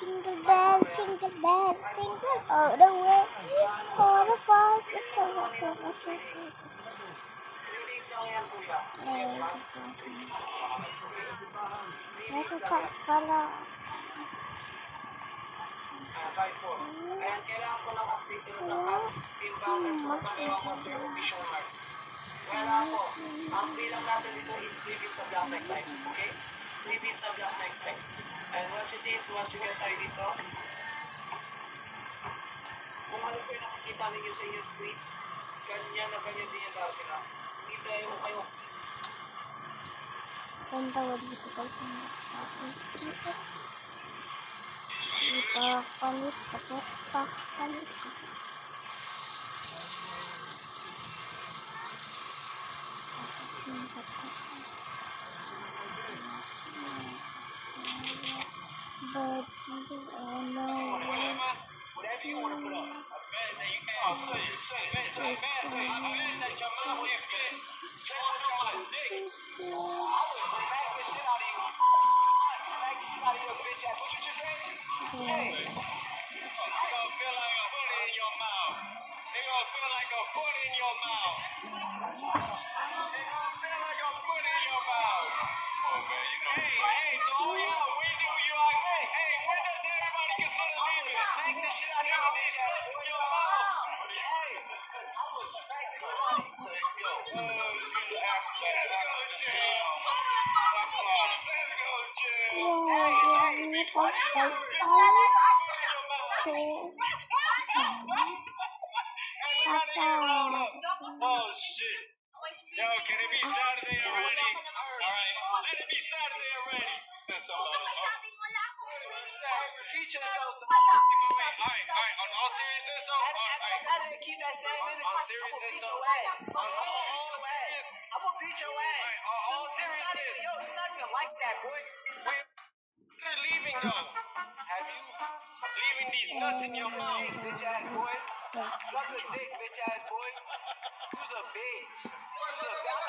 Jingle bell, jingle all the way. For the fall, just so nasa taas pala. Kaya kailangan ko lang update nyo ng timbangan sa magkakaroon sa official mark. Kaya lang po, ang bilang natin dito is previous sa Black Knight Life, okay? Previous sa Black Knight Life. And what you see is what you get tayo dito. Kung ano po yung nakikita ninyo sa inyo screen, ganyan na ganyan din yung dati na. Hindi tayo kayo. Ang tawag dito guys. Ipapalis ka po. Papalis ka po. But jingle all the way. Whatever you want to put up. I bet that you can. Oh, say, I bet that your mouth will fit. Check on my dick. I would smack the shit out of you. Smack the shit out of your bitch ass. What you just said? Hey. You gonna feel like a foot in your mouth. You gonna feel like a foot in your mouth. You gonna feel like a foot in your mouth. Oh, man, you know. Hey, so all y'all, we do you like, hey, when does everybody consider leaving? Smack the shit out of your bitch ass. Put your mouth. Hey, I will smack the shit out of you. You have to go to jail. Let's go to jail. Hey, be quiet. Everybody get rolled up. Oh, shit. Yo, can it be Saturday already? Alright, let it be Saturday already. Repeat yourself. Alright, on all seriousness though? Saturday, keep that same energy. On seriousness though? I'm gonna beat your ass. On all seriousness. Yo, you're not even like that, boy. Wait, you're leaving though. Have you leaving these nuts in your mouth? Bitch ass boy. Suck a dick, bitch ass boy. You's a bitch. I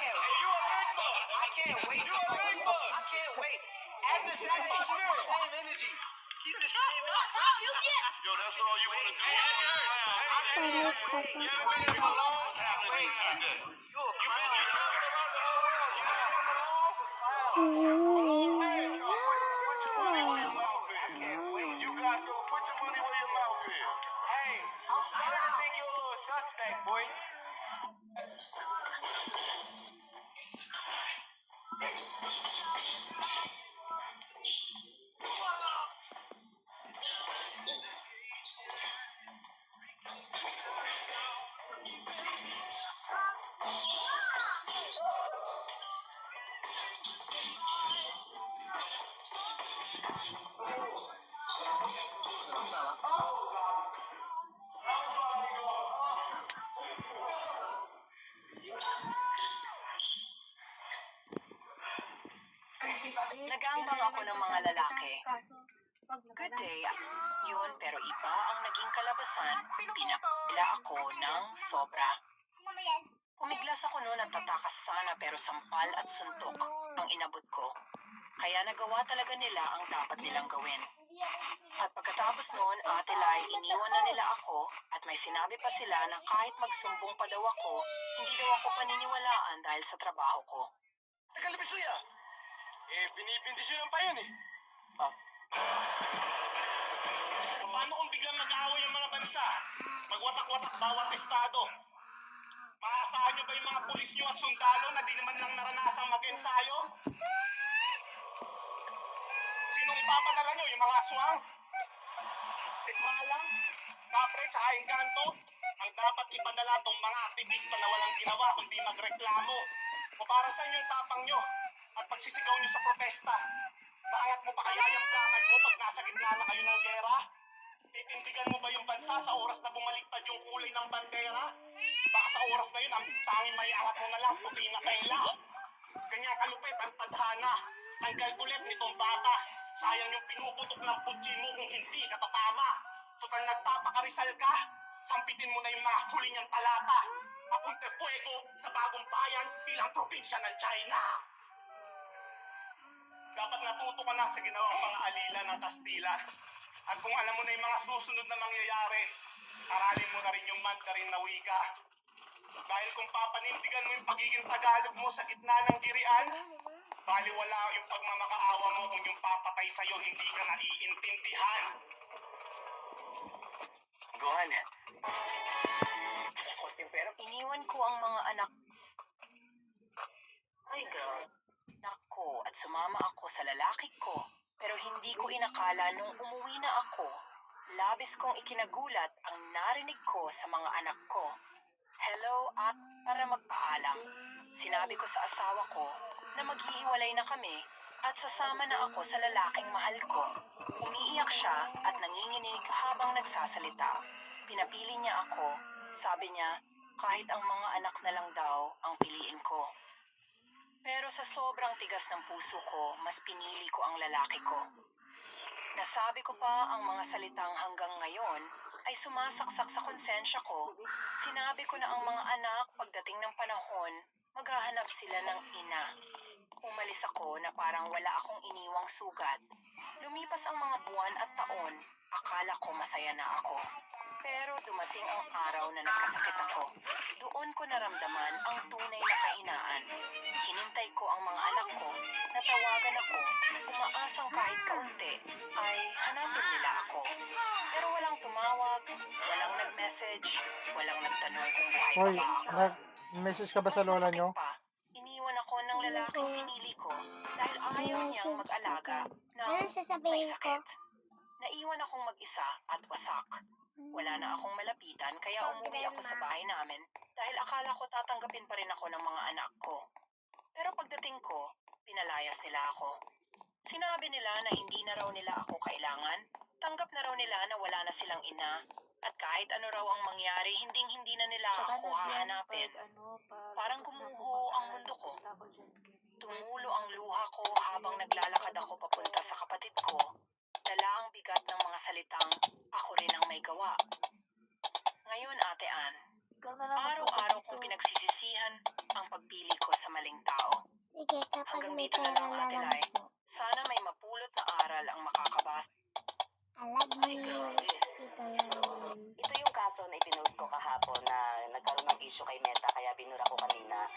can't wait. You a big bug. I can't wait. You a big bug. I can't wait. After Saturday, keep the same energy. Keep the same energy. Yo, that's all you want to do. You ever been in alone? What's happening Saturday? You a clown. You traveling around the whole world. You been alone? Put your money where your mouth is. I can't wait. You got to put your money where your mouth is. Hey, I'm starting to think you're a little suspect, boy. Nag-aambang ako ng mga lalaki. Good day. Yun, pero iba ang naging kalabasan. Pinapila ako ng sobra. Pumiglas ako noon at tatakas sana pero sampal at suntok ang inabot ko. Kaya nagawa talaga nila ang dapat nilang gawin. At pagkatapos noon, Ate Lai, iniwan na nila ako at may sinabi pa sila na kahit magsumbong pa daw ako, hindi daw ako paniniwalaan dahil sa trabaho ko. Tagal na bisuya. Binibindisyonan pa yun eh. Paano kung biglang nag-aaway yung mga bansa? Magwatak-watak bawat estado. Maasahan nyo ba yung mga pulis nyo at sundalo na di naman lang naranasang mag-ensayo? Sinong ipapadala nyo? Yung mga aswang? Tikbalang? Kapre, tsaka engkanto? Ang dapat ipadala tong mga aktivista na walang ginawa kundi magreklamo. O para sa inyong tapang nyo at pagsisigaw nyo sa protesta. Naangat mo pa kaya yung plakad mo pag nasa gitna na kayo ng gera? Titindigan mo ba yung bansa sa oras na bumaliktad yung kulay ng bandera? Baka sa oras na yun, ang tanging may angat mo na lang, puti na tela. Ganyang kalupit ang tadhana. Ang kalkulit nitong bata. Sayang yung pinuputok ng putsin mo kung hindi ka tatama. Total nagpapakarisal ka. Sampitin mo na yung mga huli niyang talata. Apunte fue fuego sa bagong bayan bilang probinsya ng China. Dapat natuto ka na sa ginawang mga alila ng Kastila. At kung alam mo na yung mga susunod na mangyayari, aralin mo na rin yung Mandarin na wika. Dahil kung papanindigan mo yung pagiging Tagalog mo sa gitna ng girian, baliwala yung pagmamakaawa mo kung yung papatay sa'yo hindi ka naiintindihan. Gohan, Iniwan ko ang mga anak ko at sumama ako sa lalaki ko. Pero hindi ko inakala nung umuwi na ako. Labis kong ikinagulat ang narinig ko sa mga anak ko. Hello at para magpaalam. Sinabi ko sa asawa ko na maghihiwalay na kami at sasama na ako sa lalaking mahal ko. Umiiyak siya at nanginginig habang nagsasalita. Pinapili niya ako. Sabi niya, kahit ang mga anak na lang daw ang piliin ko. Pero sa sobrang tigas ng puso ko, mas pinili ko ang lalaki ko. Nasabi ko pa ang mga salitang hanggang ngayon ay sumasaksak sa konsensya ko. Sinabi ko na ang mga anak pagdating ng panahon, maghahanap sila ng ina. Umalis ako na parang wala akong iniwang sugat. Lumipas ang mga buwan at taon, akala ko masaya na ako. Pero dumating ang araw na nagkasakit ako. Doon ko naramdaman ang tunay na kahinaan. Hinintay ko ang mga anak ko, natawagan ako, umaasang kahit kaunti, ay hanapin nila ako. Pero walang tumawag, walang nag-message, walang nagtanong kung buhay pa Hoy, ba ako. nag-message ka ba sa Mas lola masakit nyo? pa, iniwan ako ng lalaking pinili ko dahil ayaw niyang mag-alaga ng Ano may sasabihin ko? sakit. Naiwan akong mag-isa at wasak. Wala na akong malapitan kaya umuwi ako sa bahay namin dahil akala ko tatanggapin pa rin ako ng mga anak ko. Pero pagdating ko, pinalayas nila ako. Sinabi nila na hindi na raw nila ako kailangan, tanggap na raw nila na wala na silang ina, at kahit ano raw ang mangyari, hinding-hindi na nila ako hahanapin. Parang gumuho ang mundo ko. Tumulo ang luha ko habang naglalakad ako papunta sa kapatid ko. Dala ang bigat ng mga salitang, ako rin ang may gawa. Ngayon, Ate Ann, araw-araw kong pinagsisisihan ang pagpili ko sa maling tao. Sige, kapag Hanggang may dito na pera lang, na Ate lang Lai. po. Sana may mapulot na aral ang makakabasa. I love you. Tita Lauren. ito yung kaso na ipinost ko kahapon na nagkaroon ng issue kay Meta kaya binura ko kanina.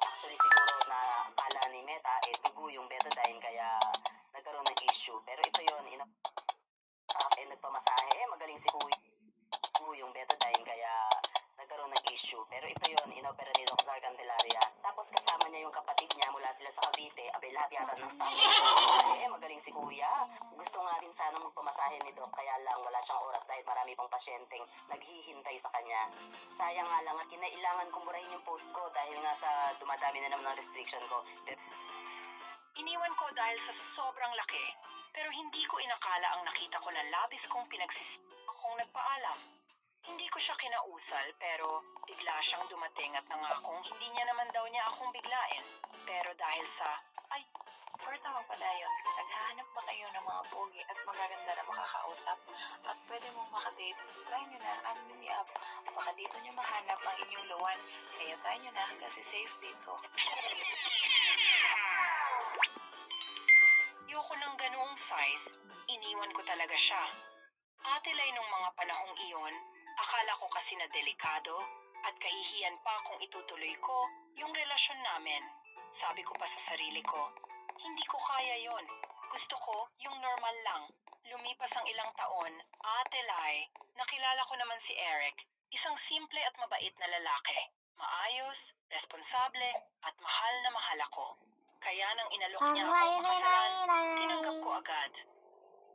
Actually siguro na akala ni Meta dugo yung betadine kaya nagkaroon ng issue. Pero ito yun, nagpamasahe, magaling si Kuya. Dugo yung betadine kaya nagkaroon ng issue. Pero ito yun, inopera ni Dr. Candelaria. Tapos kasama niya yung kapatid niya mula sila sa Cavite. Abay lahat yata ng staff niya. Magaling si Kuya. Gusto nga din sana magpamasahe ni Doc. Kaya lang wala siyang oras dahil marami pang pasyenteng naghihintay sa kanya. Sayang nga lang at kinailangan kong burahin yung post ko dahil nga sa dumadami na naman ng restriction ko. Iniwan ko dahil sa sobrang laki, pero hindi ko inakala ang nakita ko na labis kong akong nagpaalam. Hindi ko siya kinausal pero bigla siyang dumating at nangakong hindi niya naman daw niya akong biglain. Pero dahil sa, For tama pala yun, naghahanap ba kayo ng mga pogi at magaganda na makakausap at pwede mong makadate, try nyo na ang mini app. Baka dito nyo mahanap ang inyong luwan, kaya try nyo na kasi safe dito. ayoko ng ganoong size, iniwan ko talaga siya. Ate Lai nung mga panahong iyon, akala ko kasi na delikado at kahihiyan pa kung itutuloy ko yung relasyon namin. Sabi ko pa sa sarili ko, hindi ko kaya yon. Gusto ko yung normal lang. Lumipas ang ilang taon, Ate Lai, nakilala ko naman si Eric, isang simple at mabait na lalaki. Maayos, responsable, at mahal na mahal ako. Kaya nang inalok niya akong pakasalan, tinanggap ko agad.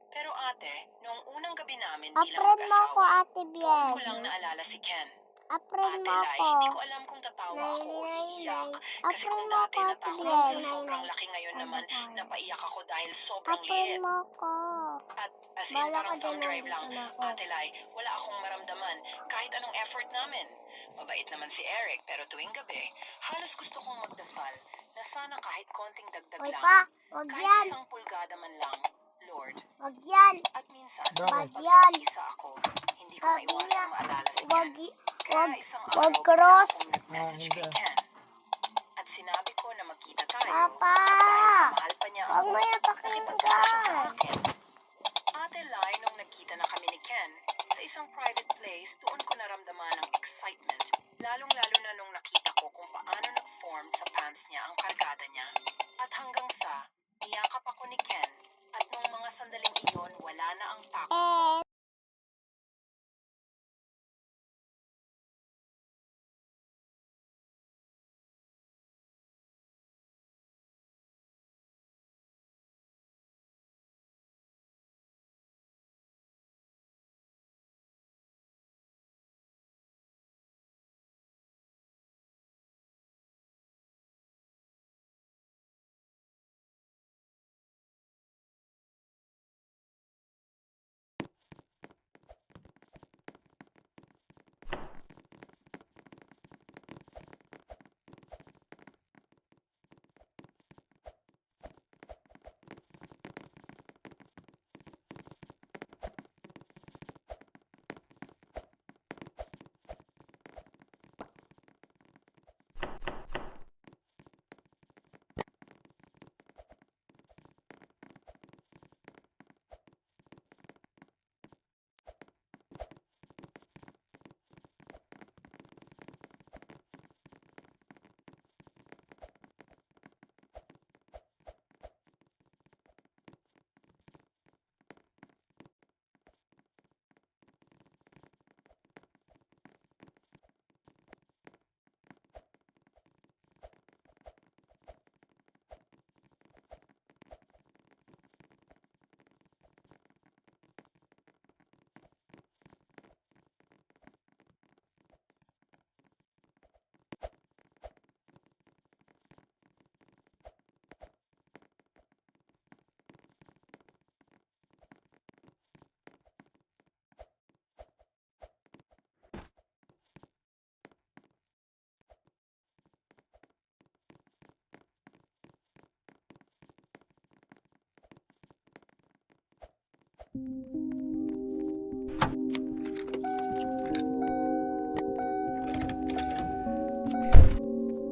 Pero ate, noong unang gabi namin bilang Apren mo ako, mag-asawa, Ate doon Biel. ko lang naalala si Ken. Apren Ate mo Lai, ako. hindi ko alam kung tatawa ako o iiyak. Kasi Apren kung mo dati ako, Ate natakot Biel. ako sa sobrang laki, ngayon naman napaiyak ako dahil sobrang Apren liit. mo ako. At as in, Bala parang ka dyan, thumb drive lang. nandito na ako. Ate Lai, wala akong maramdaman kahit anong effort namin. Mabait naman si Eric, pero tuwing gabi, halos gusto kong magdasal na sana kahit konting dagdag Uy lang. pa, wag Kahit yan. isang pulgada man lang, Lord. Wag yan. At minsan, Bakit? pag Yan. nag-isa ako, hindi ko Sabi niya, maiwasang maalala si wag Ken. Kaya isang araw, wag bigla cross. akong nag-message kay Ken. At sinabi ko na magkita tayo. Papa, At dahil sa mahal pa niya wag ako, mo yung nakipagkita siya sa pakinggan. akin. Ate Lai, nung nagkita na kami ni Ken, sa isang private place, doon ko naramdaman ang excitement. Lalong-lalo na nung nakita ko kung paano nag-form sa pants niya ang kargada niya. At hanggang sa, niyakap ako ni Ken. At nung mga sandaling iyon, wala na ang takot.